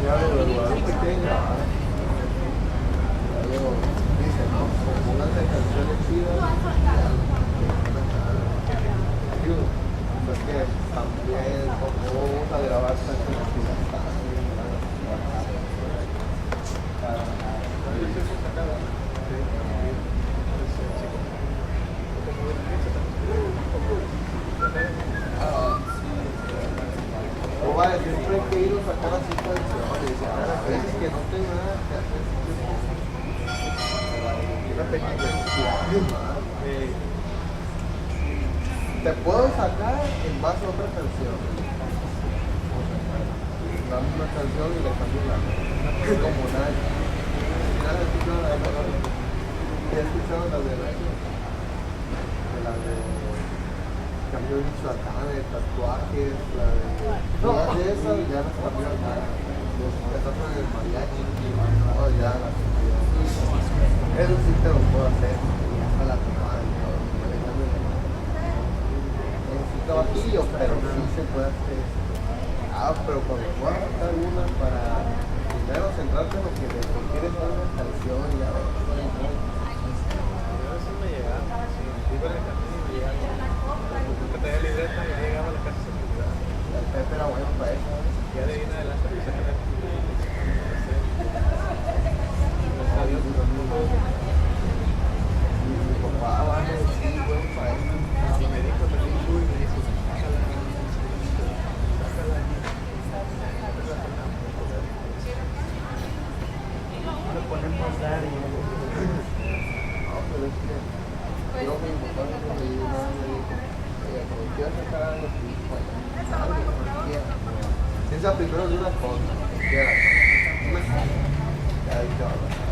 Ya de Guadalupe quieren grabar. Luego dicen, no, pónganse canciones chidas. Digo, pues que también como vamos a grabar canciones chidas. O vaya, siempre hay que ir a sacar así canciones. A veces que no tengo nada que hacer. Te puedo sacar en base a otra canción. Dame una canción y le cambio la letra. Como nadie. ¿Has escuchado la de Nacho? ¿Has escuchado la de Nacho? La de cambio de Michoacán, de tatuajes, la de... Todas de esas ya las cambió acá. Empezó con el mariachi. No, ya las cambió. Eso sí te lo puedo hacer. Y hasta la tomada y todo. Necesito vacío, pero sí se puede hacer. Pero cuando puedas sacar una para primero centrarte en lo que le quieres dar una canción y a ver. A veces me llegaba, si iba en el camino y me llegaba. Porque tenía libreta y llegaba a la casa sin seguridad. El Pepe era bueno para eso. Ya de ahí en adelante empecé a tener. Gracias a Dios, Mi papá va a decir, bueno para eso. y me dijo también tú y me dijo, sácala. Le ponemos dar y No, pero es que yo mi papá no me dijo nada, me dijo, cuando quieras sacar algo, algo, cuando quieras. Piensa primero de una cosa, que quieras. Ya ahí te va a pasar.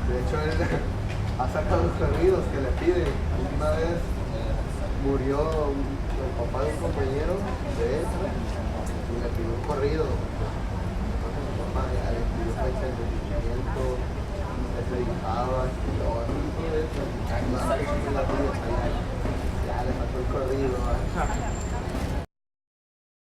De hecho, él ha sacado unos corridos que le piden. Una vez murió el papá de un compañero de él y le pidió un corrido. Entonces mi papá ya le pidió fecha de nacimiento, le predicaba, y todo eso. Ya le sacó el corrido.